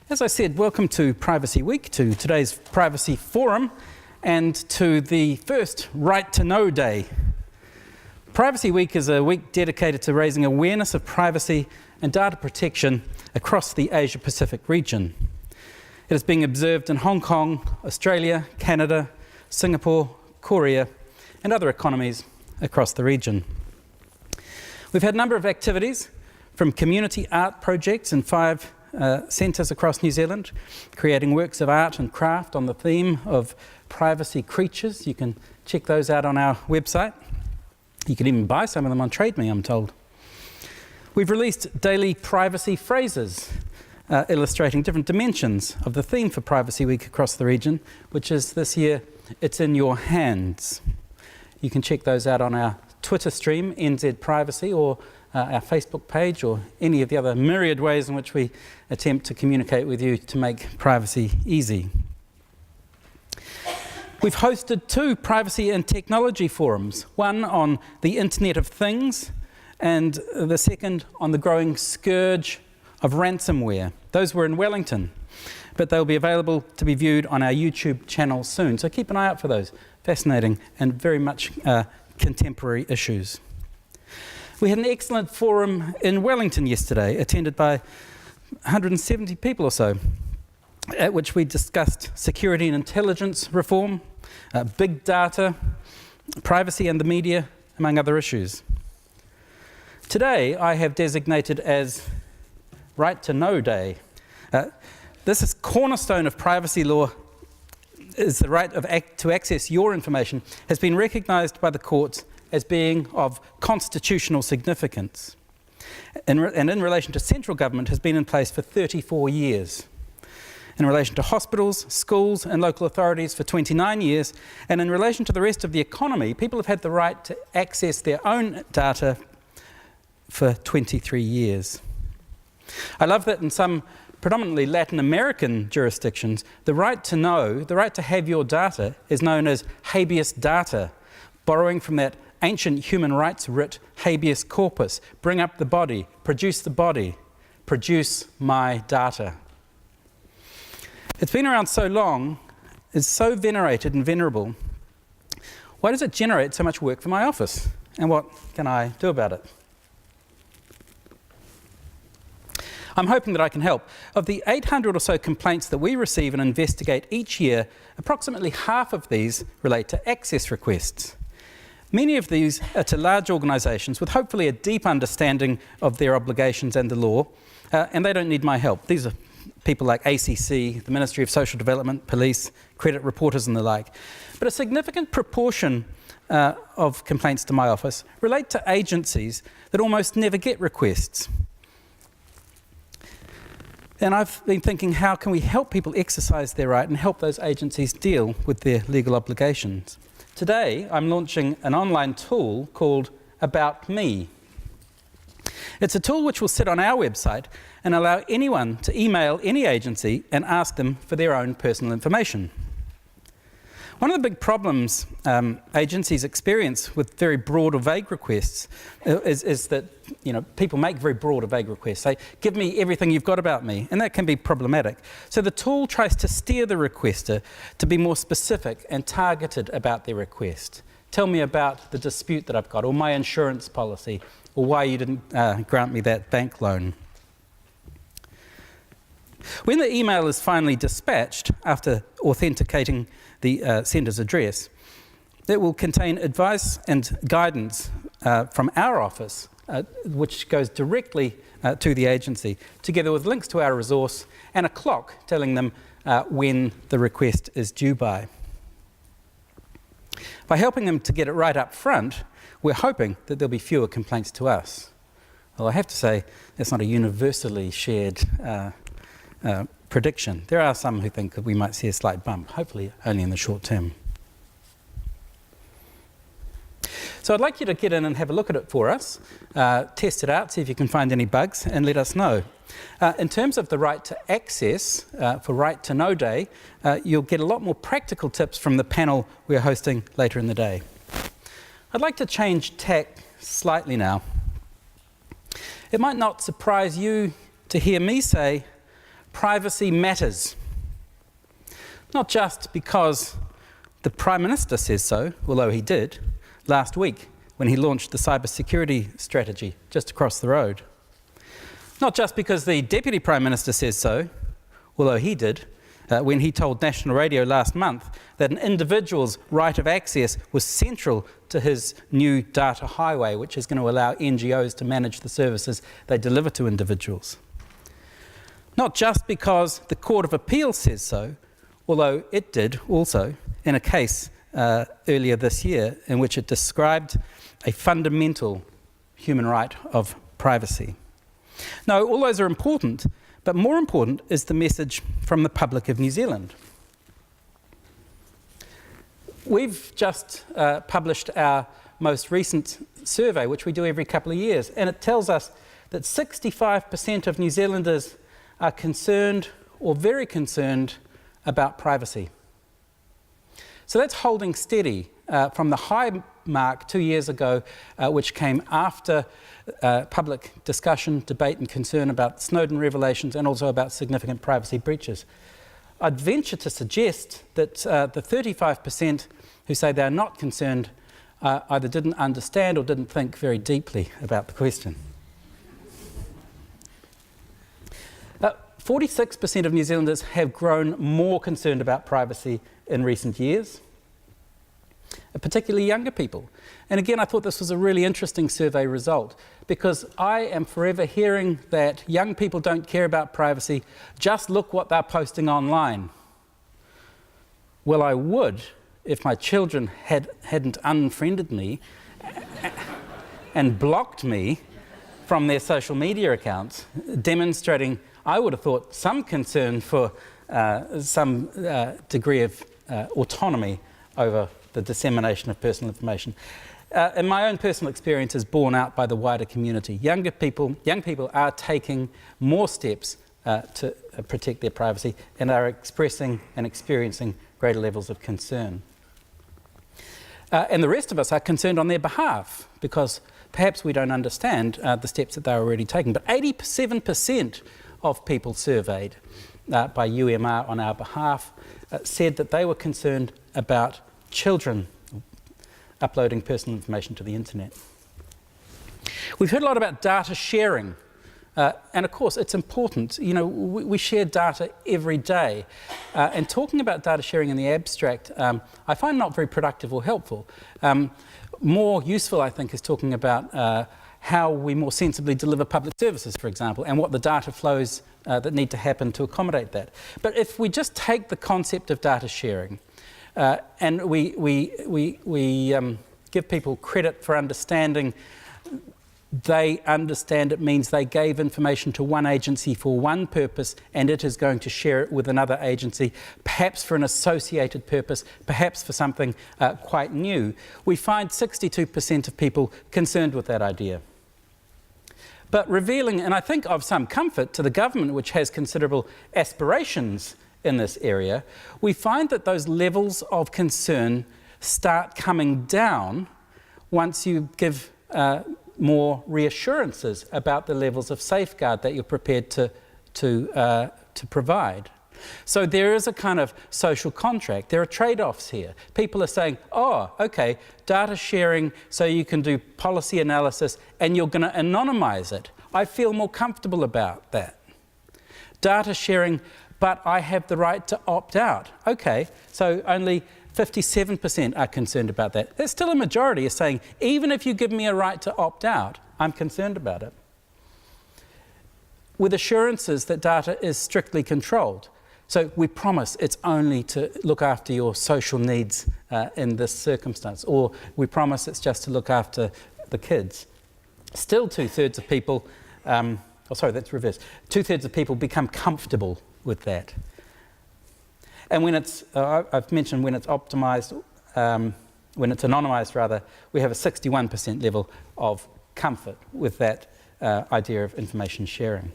As I said, welcome to Privacy Week, to today's Privacy Forum, and to the first Right to Know Day. Privacy Week is a week dedicated to raising awareness of privacy and data protection across the Asia-Pacific region. It is being observed in Hong Kong, Australia, Canada, Singapore, Korea, and other economies across the region. We've had a number of activities, from community art projects in 5 centres across New Zealand, creating works of art and craft on the theme of privacy creatures. You can check those out on our website. You can even buy some of them on Trade Me, I'm told. We've released daily privacy phrases, illustrating different dimensions of the theme for Privacy Week across the region, which is this year, It's in Your Hands. You can check those out on our Twitter stream, NZ Privacy, or our Facebook page, or any of the other myriad ways in which we attempt to communicate with you to make privacy easy. We've hosted 2 privacy and technology forums, one on the Internet of Things and the second on the growing scourge of ransomware. Those were in Wellington, but they'll be available to be viewed on our YouTube channel soon, so keep an eye out for those. Fascinating and very much contemporary issues. We had an excellent forum in Wellington yesterday, attended by 170 people or so, at which we discussed security and intelligence reform, big data, privacy and the media, among other issues. Today, I have designated as Right to Know Day. This is cornerstone of privacy law, is the right to access your information, has been recognised by the courts as being of constitutional significance. And in relation to central government, has been in place for 34 years. In relation to hospitals, schools and local authorities for 29 years, and in relation to the rest of the economy, people have had the right to access their own data for 23 years. I love that in some predominantly Latin American jurisdictions, the right to know, the right to have your data is known as habeas data, borrowing from that ancient human rights writ, habeas corpus, bring up the body, produce my data. It's been around so long, it's so venerated and venerable. Why does it generate so much work for my office? And what can I do about it? I'm hoping that I can help. Of the 800 or so complaints that we receive and investigate each year, approximately half of these relate to access requests. Many of these are to large organisations with hopefully a deep understanding of their obligations and the law, and they don't need my help. These are people like ACC, the Ministry of Social Development, police, credit reporters and the like. But a significant proportion of complaints to my office relate to agencies that almost never get requests. And I've been thinking, how can we help people exercise their right and help those agencies deal with their legal obligations? Today, I'm launching an online tool called About Me. It's a tool which will sit on our website and allow anyone to email any agency and ask them for their own personal information. One of the big problems agencies experience with very broad or vague requests is that people make very broad or vague requests. Say, give me everything you've got about me, and that can be problematic. So the tool tries to steer the requester to be more specific and targeted about their request. Tell me about the dispute that I've got, or my insurance policy, or why you didn't grant me that bank loan. When the email is finally dispatched, after authenticating the sender's address, it will contain advice and guidance from our office, which goes directly to the agency, together with links to our resource and a clock telling them when the request is due by. By helping them to get it right up front, we're hoping that there'll be fewer complaints to us. Well, I have to say, that's not a universally shared prediction. There are some who think that we might see a slight bump, hopefully only in the short term. So I'd like you to get in and have a look at it for us, test it out, see if you can find any bugs, and let us know. In terms of the right to access, for Right to Know Day, you'll get a lot more practical tips from the panel we're hosting later in the day. I'd like to change tack slightly now. It might not surprise you to hear me say privacy matters. Not just because the Prime Minister says so, although he did last week when he launched the cybersecurity strategy just across the road. Not just because the Deputy Prime Minister says so, although he did when he told National Radio last month that an individual's right of access was central to his new data highway, which is going to allow NGOs to manage the services they deliver to individuals. Not just because the Court of Appeal says so, although it did also in a case earlier this year in which it described a fundamental human right of privacy. No, all those are important, but more important is the message from the public of New Zealand. We've just published our most recent survey, which we do every couple of years, and it tells us that 65% of New Zealanders are concerned or very concerned about privacy. So that's holding steady from the high mark 2 years ago, which came after public discussion, debate and concern about Snowden revelations and also about significant privacy breaches. I'd venture to suggest that the 35% who say they're not concerned either didn't understand or didn't think very deeply about the question. 46% of New Zealanders have grown more concerned about privacy in recent years, particularly younger people. And again, I thought this was a really interesting survey result because I am forever hearing that young people don't care about privacy, just look what they're posting online. Well, I would if my children hadn't unfriended me and blocked me from their social media accounts, demonstrating, I would have thought, some concern for some degree of autonomy over the dissemination of personal information. And my own personal experience is borne out by the wider community. Young people are taking more steps to protect their privacy and are expressing and experiencing greater levels of concern. And the rest of us are concerned on their behalf because perhaps we don't understand the steps that they're already taking. But 87% of people surveyed by UMR on our behalf said that they were concerned about children uploading personal information to the internet. We've heard a lot about data sharing, and of course it's important. You know, we share data every day, and talking about data sharing in the abstract I find not very productive or helpful. More useful, I think, is talking about how we more sensibly deliver public services, for example, and what the data flows that need to happen to accommodate that. But if we just take the concept of data sharing and we give people credit for understanding, they understand it means they gave information to one agency for one purpose and it is going to share it with another agency, perhaps for an associated purpose, perhaps for something quite new. We find 62% of people concerned with that idea. But revealing, and I think of some comfort to the government, which has considerable aspirations in this area, we find that those levels of concern start coming down once you give more reassurances about the levels of safeguard that you're prepared to provide. So there is a kind of social contract. There are trade-offs here. People are saying, oh, okay, data sharing so you can do policy analysis and you're going to anonymize it. I feel more comfortable about that. Data sharing, but I have the right to opt out. Okay, so only 57% are concerned about that. There's still a majority is saying, even if you give me a right to opt out, I'm concerned about it. With assurances that data is strictly controlled. So we promise it's only to look after your social needs in this circumstance, or we promise it's just to look after the kids. Still 2/3 of people, that's reversed. 2/3 of people become comfortable with that. And when it's, I've mentioned when it's optimized, when it's anonymized rather, we have a 61% level of comfort with that idea of information sharing.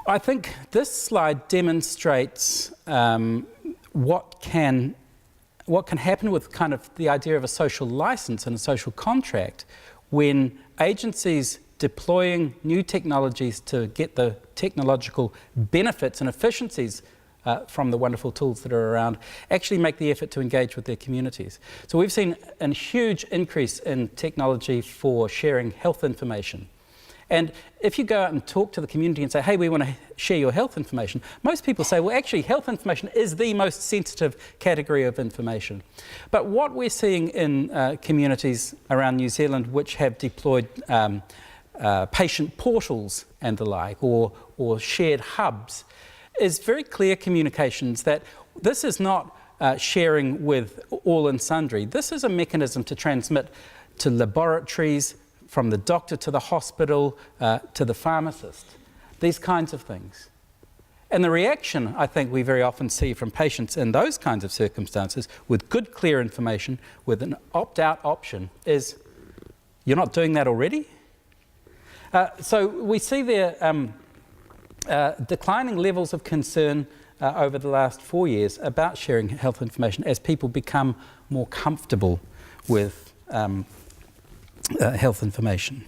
I think this slide demonstrates what can happen with kind of the idea of a social license and a social contract when agencies deploying new technologies to get the technological benefits and efficiencies from the wonderful tools that are around, actually make the effort to engage with their communities. So we've seen a huge increase in technology for sharing health information. And if you go out and talk to the community and say, hey, we want to share your health information, most people say, well, actually, health information is the most sensitive category of information. But what we're seeing in communities around New Zealand which have deployed patient portals and the like, or shared hubs, is very clear communications that this is not sharing with all and sundry. This is a mechanism to transmit to laboratories, from the doctor to the hospital, to the pharmacist, these kinds of things. And the reaction, I think, we very often see from patients in those kinds of circumstances, with good, clear information, with an opt-out option, is, you're not doing that already? So we see there declining levels of concern over the last 4 years about sharing health information as people become more comfortable with health information.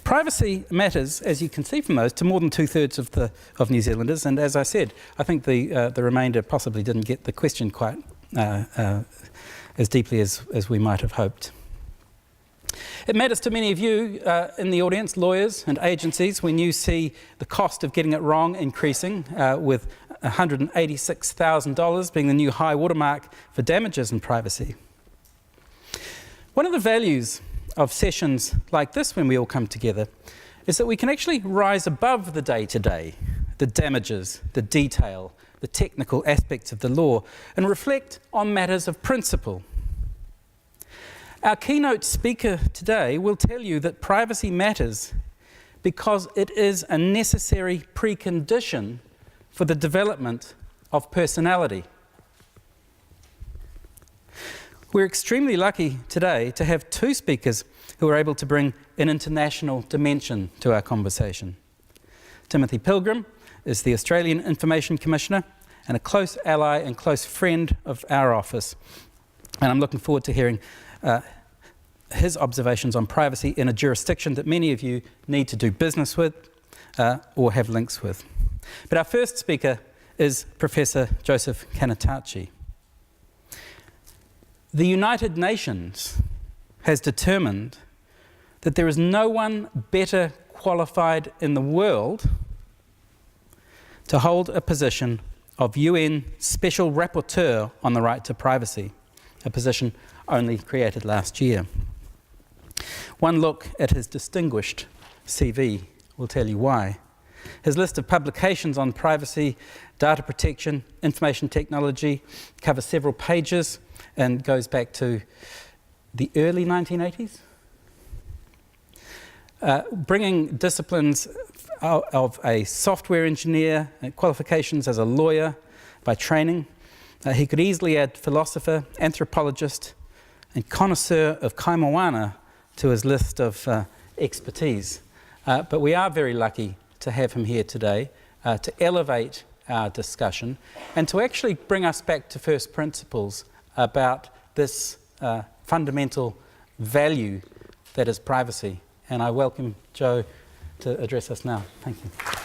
Privacy matters, as you can see from those, to more than 2/3 of New Zealanders, and as I said, I think the remainder possibly didn't get the question quite as deeply as we might have hoped. It matters to many of you in the audience, lawyers and agencies, when you see the cost of getting it wrong increasing, with $186,000 being the new high watermark for damages in privacy. One of the values of sessions like this, when we all come together, is that we can actually rise above the day-to-day, the damages, the detail, the technical aspects of the law, and reflect on matters of principle. Our keynote speaker today will tell you that privacy matters because it is a necessary precondition for the development of personality. We're extremely lucky today to have two speakers who are able to bring an international dimension to our conversation. Timothy Pilgrim is the Australian Information Commissioner and a close ally and close friend of our office. And I'm looking forward to hearing his observations on privacy in a jurisdiction that many of you need to do business with or have links with. But our first speaker is Professor Joseph Kanatachi. The United Nations has determined that there is no one better qualified in the world to hold a position of UN Special Rapporteur on the right to privacy, a position only created last year. One look at his distinguished CV will tell you why. His list of publications on privacy, data protection, information technology covers several pages and goes back to the early 1980s. Bringing disciplines of a software engineer, qualifications as a lawyer by training, he could easily add philosopher, anthropologist, and connoisseur of kaimoana to his list of expertise. But we are very lucky to have him here today to elevate our discussion and to actually bring us back to first principles about this fundamental value that is privacy. And I welcome Joe to address us now. Thank you.